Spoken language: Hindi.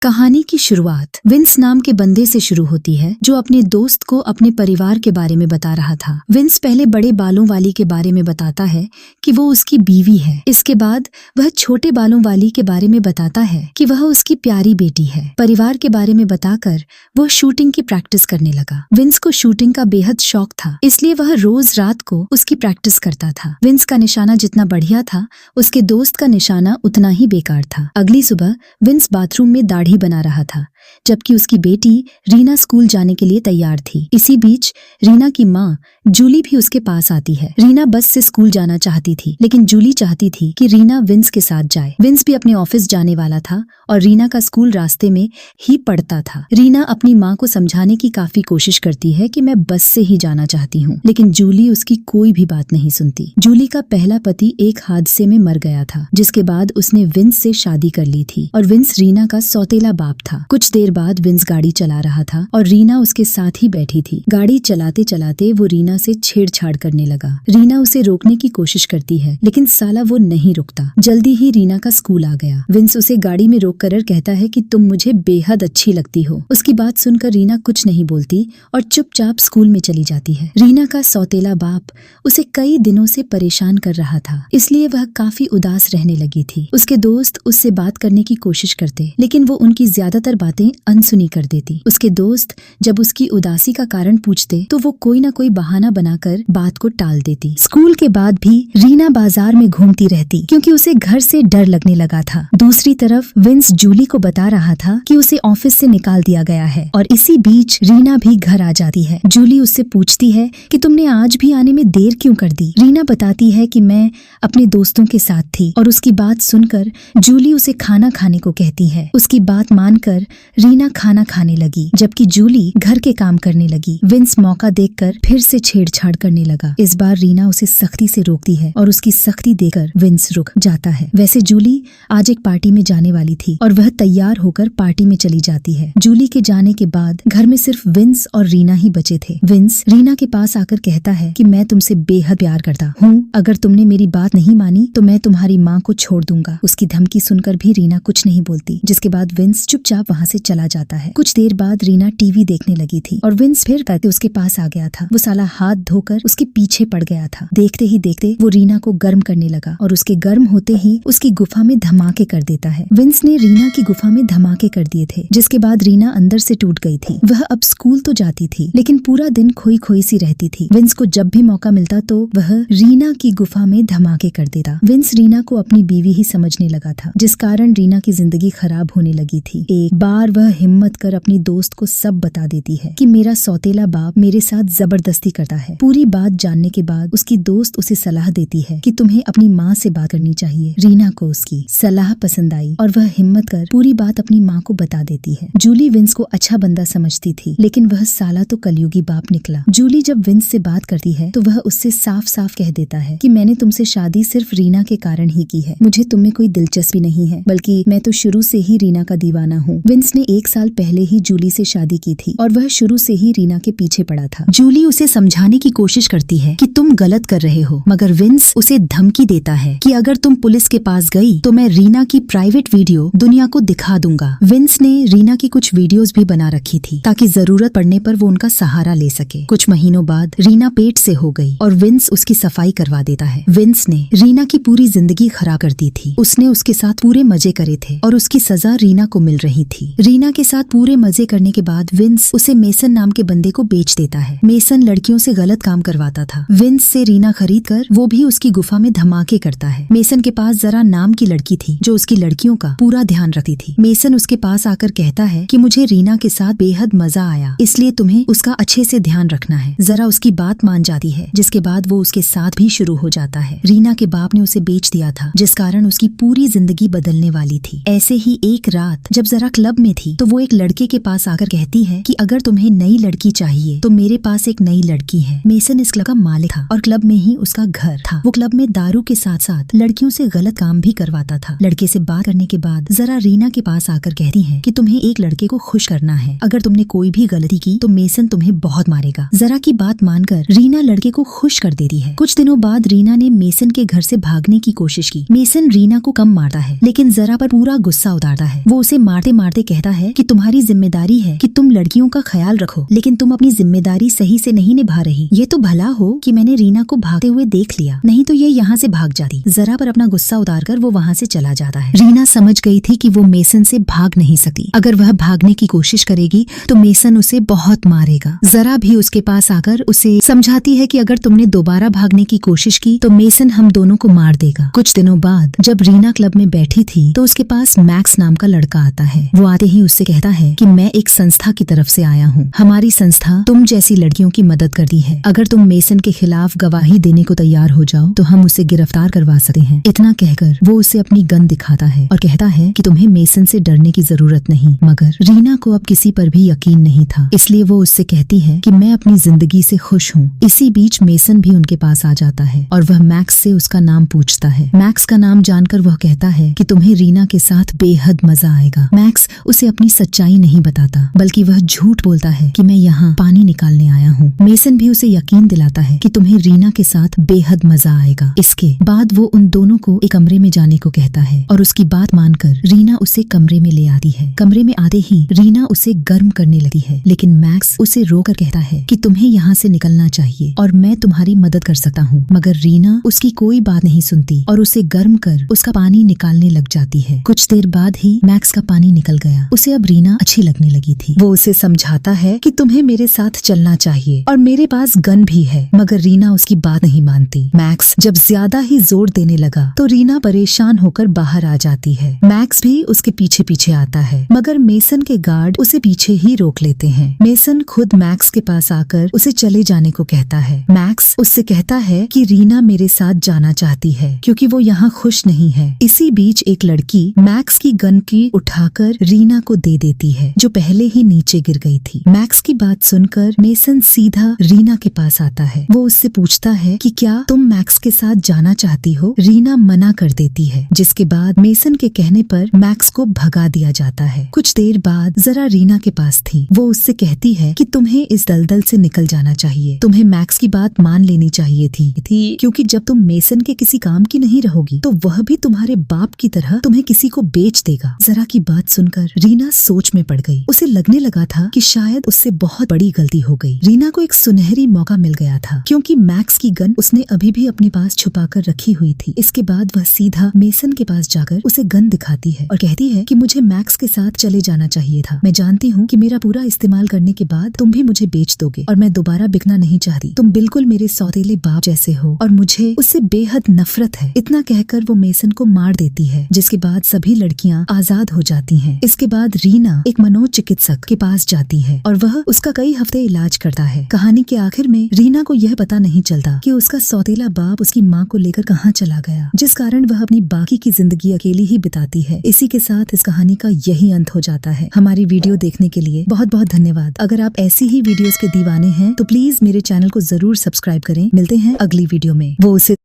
कहानी की शुरुआत विंस नाम के बंदे से शुरू होती है जो अपने दोस्त को अपने परिवार के बारे में बता रहा था। विंस पहले बड़े बालों वाली के बारे में बताता है कि वो उसकी बीवी है। इसके बाद वह छोटे बालों वाली के बारे में बताता है कि वह उसकी प्यारी बेटी है। परिवार के बारे में बताकर वो शूटिंग की प्रैक्टिस करने लगा। विंस को शूटिंग का बेहद शौक था, इसलिए वह रोज रात को उसकी प्रैक्टिस करता था। विंस का निशाना जितना बढ़िया था, उसके दोस्त का निशाना उतना ही बेकार था। अगली सुबह विंस बाथरूम में दाढ़ी बना रहा था, जबकि उसकी बेटी रीना स्कूल जाने के लिए तैयार थी। इसी बीच रीना की माँ जूली भी उसके पास आती है। रीना बस से स्कूल जाना चाहती थी, लेकिन जूली चाहती थी कि रीना विंस के साथ जाए। विंस भी अपने ऑफिस जाने वाला था और रीना का स्कूल रास्ते में ही पड़ता था। रीना अपनी माँ को समझाने की काफी कोशिश करती है कि मैं बस से ही जाना चाहती हूँ, लेकिन जूली उसकी कोई भी बात नहीं सुनती। जूली का पहला पति एक हादसे में मर गया था, जिसके बाद उसने विंस से शादी कर ली थी और विंस रीना का सौतेला बाप था। कुछ देर बाद विंस गाड़ी चला रहा था और रीना उसके साथ ही बैठी थी। गाड़ी चलाते चलाते वो रीना से छेड़छाड़ करने लगा। रीना उसे रोकने की कोशिश करती है, लेकिन साला वो नहीं रुकता। जल्दी ही रीना का स्कूल आ गया। विंस उसे गाड़ी में रोककर कहता है कि तुम मुझे बेहद अच्छी लगती हो। उसकी बात सुनकर रीना कुछ नहीं बोलती और चुपचाप स्कूल में चली जाती है। रीना का सौतेला बाप उसे कई दिनों से परेशान कर रहा था, इसलिए वह काफी उदास रहने लगी थी। उसके दोस्त उससे बात करने की कोशिश करते, लेकिन वो उनकी ज्यादातर बातें अनसुनी कर देती। उसके दोस्त जब उसकी उदासी का कारण पूछते तो वो कोई ना कोई बहाना बनाकर बात को टाल देती। स्कूल के बाद भी रीना बाजार में घूमती रहती, क्योंकि उसे घर से डर लगने लगा था। दूसरी तरफ विंस जूली को बता रहा था कि उसे ऑफिस से निकाल दिया गया है और इसी बीच रीना भी घर आ जाती है। जूली उससे पूछती है कि तुमने आज भी आने में देर क्यों कर दी। रीना बताती है कि मैं अपने दोस्तों के साथ थी और उसकी बात सुनकर जूली उसे खाना खाने को कहती है। उसकी बात मानकर रीना खाना खाने लगी, जबकि जूली घर के काम करने लगी। विंस मौका देखकर फिर से छेड़छाड़ करने लगा। इस बार रीना उसे सख्ती से रोकती है और उसकी सख्ती देकर विंस रुक जाता है। वैसे जूली आज एक पार्टी में जाने वाली थी और वह तैयार होकर पार्टी में चली जाती है। जूली के जाने के बाद घर में सिर्फ विंस और रीना ही बचे थे। विंस रीना के पास आकर कहता है कि मैं तुमसे बेहद प्यार करता हूँ, अगर तुमने मेरी बात नहीं मानी तो मैं तुम्हारी माँ को छोड़ दूंगा। उसकी धमकी सुनकर भी रीना कुछ नहीं बोलती, जिसके बाद विंस चुपचाप वहाँ से चला जाता है। कुछ देर बाद रीना टीवी देखने लगी थी और विंस फिर करके उसके पास आ गया था। वो साला हाथ धोकर उसके पीछे पड़ गया था। देखते ही देखते वो रीना को गर्म करने लगा और उसके गर्म होते ही उसकी गुफा में धमाके कर देता है। विंस ने रीना की गुफा में धमाके कर दिए थे, जिसके बाद रीना अंदर से टूट गई थी। वह अब स्कूल तो जाती थी, लेकिन पूरा दिन खोई खोई सी रहती थी। विंस को जब भी मौका मिलता तो वह रीना की गुफा में धमाके कर देता। विंस रीना को अपनी बीवी ही समझने लगा था, जिस कारण रीना की जिंदगी खराब होने लगी थी। एक बार वह हिम्मत कर अपनी दोस्त को सब बता देती है कि मेरा सौतेला बाप मेरे साथ जबरदस्ती करता है। पूरी बात जानने के बाद उसकी दोस्त उसे सलाह देती है कि तुम्हें अपनी माँ से बात करनी चाहिए। रीना को उसकी सलाह पसंद आई और वह हिम्मत कर पूरी बात अपनी माँ को बता देती है। जूली विंस को अच्छा बंदा समझती थी, लेकिन वह साला तो कलयुगी बाप निकला। जूली जब विंस से बात करती है तो वह उससे साफ साफ कह देता है कि मैंने तुमसे शादी सिर्फ रीना के कारण ही की है। मुझे तुममें कोई दिलचस्पी नहीं है, बल्कि मैं तो शुरू से ही रीना का दीवाना हूँ। विंस ने 1 साल पहले ही जूली से शादी की थी और वह शुरू से ही रीना के पीछे पड़ा था। जूली उसे समझाने की कोशिश करती है कि तुम गलत कर रहे हो, मगर विंस उसे धमकी देता है कि अगर तुम पुलिस के पास गई तो मैं रीना की प्राइवेट वीडियो दुनिया को दिखा दूंगा। विंस ने रीना की कुछ वीडियोस भी बना रखी थी ताकि जरूरत पड़ने पर वो उनका सहारा ले सके। कुछ महीनों बाद रीना पेट से हो गई और विंस उसकी सफाई करवा देता है। विंस ने रीना की पूरी जिंदगी खराब कर दी थी। उसने उसके साथ पूरे मजे करे थे और उसकी सजा रीना को मिल रही थी। रीना के साथ पूरे मजे करने के बाद विंस उसे मेसन नाम के बंदे को बेच देता है। मेसन लड़कियों से गलत काम करवाता था। विंस से रीना खरीद कर वो भी उसकी गुफा में धमाके करता है। मेसन के पास जरा नाम की लड़की थी जो उसकी लड़कियों का पूरा ध्यान रखती थी। मेसन उसके पास आकर कहता है कि मुझे रीना के साथ बेहद मजा आया, इसलिए तुम्हें उसका अच्छे से ध्यान रखना है। जरा उसकी बात मान जाती है, जिसके बाद वो उसके साथ भी शुरू हो जाता है। रीना के बाप ने उसे बेच दिया था, जिस कारण उसकी पूरी जिंदगी बदलने वाली थी। ऐसे ही एक रात जब जरा क्लब में थी तो वो एक लड़के के पास आकर कहती है कि अगर तुम्हें नई लड़की चाहिए तो मेरे पास एक नई लड़की है। मेसन इस क्लब का मालिक था और क्लब में ही उसका घर था। वो क्लब में दारू के साथ साथ लड़कियों से गलत काम भी करवाता था। लड़के से बात करने के बाद जरा रीना के पास आकर कहती है कि तुम्हें एक लड़के को खुश करना है, अगर तुमने कोई भी गलती की तो मेसन तुम्हें बहुत मारेगा। जरा की बात मानकर रीना लड़के को खुश कर देती है। कुछ दिनों बाद रीना ने मेसन के घर से भागने की कोशिश की। मेसन रीना को कम मारता है, लेकिन जरा पर पूरा गुस्सा उतारता है। वो उसे मारते मारते कहता है कि तुम्हारी जिम्मेदारी है कि तुम लड़कियों का ख्याल रखो, लेकिन तुम अपनी जिम्मेदारी सही से नहीं निभा रही। ये तो भला हो कि मैंने रीना को भागते हुए देख लिया, नहीं तो ये यहाँ से भाग जाती। जरा पर अपना गुस्सा उतारकर वो वहाँ से चला जाता है। रीना समझ गई थी कि वो मेसन से भाग नहीं सकती। अगर वह भागने की कोशिश करेगी तो मेसन उसे बहुत मारेगा। जरा भी उसके पास आकर उसे समझाती है कि अगर तुमने दोबारा भागने की कोशिश की तो मेसन हम दोनों को मार देगा। कुछ दिनों बाद जब रीना क्लब में बैठी थी तो उसके पास मैक्स नाम का लड़का आता है। वो आते ही उससे कहता है कि मैं एक संस्था की तरफ से आया हूँ। हमारी संस्था तुम जैसी लड़कियों की मदद करती है। अगर तुम मेसन के खिलाफ गवाही देने को तैयार हो जाओ तो हम उसे गिरफ्तार करवा सकते हैं। इतना कहकर वो उसे अपनी गन दिखाता है और कहता है कि तुम्हें मेसन से डरने की जरूरत नहीं। मगर रीना को अब किसी पर भी यकीन नहीं था, इसलिए वो उससे कहती है कि मैं अपनी जिंदगी से खुश हूँ। इसी बीच मेसन भी उनके पास आ जाता है और वह मैक्स से उसका नाम पूछता है। मैक्स का नाम जानकर वह कहता है कि तुम्हें रीना के साथ बेहद मजा आएगा। मैक्स उसे अपनी सच्चाई नहीं बताता, बल्कि वह झूठ बोलता है कि मैं यहाँ पानी निकालने आया हूँ। मेसन भी उसे यकीन दिलाता है कि तुम्हें रीना के साथ बेहद मजा आएगा। इसके बाद वो उन दोनों को एक कमरे में जाने को कहता है और उसकी बात मानकर रीना उसे कमरे में ले आती है। कमरे में आते ही रीना उसे गर्म करने लगती है, लेकिन मैक्स उसे रोकर कहता है कि तुम्हें यहाँ से निकलना चाहिए और मैं तुम्हारी मदद कर सकता हूँ। मगर रीना उसकी कोई बात नहीं सुनती और उसे गर्म कर उसका पानी निकालने लग जाती है। कुछ देर बाद ही मैक्स का पानी निकल गया। उसे अब रीना अच्छी लगने लगी थी। वो उसे समझाता है कि तुम्हें मेरे साथ चलना चाहिए और मेरे पास गन भी है, मगर रीना उसकी बात नहीं मानती। मैक्स जब ज्यादा ही जोर देने लगा तो रीना परेशान होकर बाहर आ जाती है। मैक्स भी उसके पीछे पीछे आता है, मगर मेसन के गार्ड उसे पीछे ही रोक लेते हैं। मेसन खुद मैक्स के पास आकर उसे चले जाने को कहता है। मैक्स उससे कहता है कि रीना मेरे साथ जाना चाहती है क्योंकि वो यहाँ खुश नहीं है। इसी बीच एक लड़की मैक्स की गन की उठाकर रीना को दे देती है, जो पहले ही नीचे गिर गई थी। मैक्स की बात सुनकर मेसन सीधा रीना के पास आता है। वो उससे पूछता है कि क्या तुम मैक्स के साथ जाना चाहती हो। रीना मना कर देती है, जिसके बाद मेसन के कहने पर मैक्स को भगा दिया जाता है। कुछ देर बाद जरा रीना के पास थी। वो उससे कहती है कि तुम्हें इस दलदल से निकल जाना चाहिए। तुम्हें मैक्स की बात मान लेनी चाहिए थी क्योंकि जब तुम मेसन के किसी काम की नहीं रहोगी तो वह भी तुम्हारे बाप की तरह तुम्हें किसी को बेच देगा। जरा की बात सुनकर रीना सोच में पड़ गई। उसे लगने लगा था कि शायद उससे बहुत बड़ी गलती हो गई। रीना को एक सुनहरी मौका मिल गया था क्योंकि मैक्स की गन उसने अभी भी अपने पास छुपा कर रखी हुई थी। इसके बाद वह सीधा मेसन के पास जाकर उसे गन दिखाती है और कहती है कि मुझे मैक्स के साथ चले जाना चाहिए था। मैं जानती हूँ कि मेरा पूरा इस्तेमाल करने के बाद तुम भी मुझे बेच दोगे और मैं दोबारा बिकना नहीं चाहती। तुम बिल्कुल मेरे सौतेले बाप जैसे हो और मुझे उससे बेहद नफरत है। इतना कहकर वो मेसन को मार देती है, जिसके बाद सभी लड़कियां आजाद हो जाती हैं। इसके बाद रीना एक मनोचिकित्सक के पास जाती है और वह उसका कई हफ्ते इलाज करता है। कहानी के आखिर में रीना को यह पता नहीं चलता कि उसका सौतेला बाप उसकी माँ को लेकर कहाँ चला गया, जिस कारण वह अपनी बाकी की जिंदगी अकेली ही बिताती है। इसी के साथ इस कहानी का यही अंत हो जाता है। हमारी वीडियो देखने के लिए बहुत बहुत धन्यवाद। अगर आप ऐसी ही वीडियोस के दीवाने हैं तो प्लीज मेरे चैनल को जरूर सब्सक्राइब करें। मिलते हैं अगली वीडियो में। वो उसे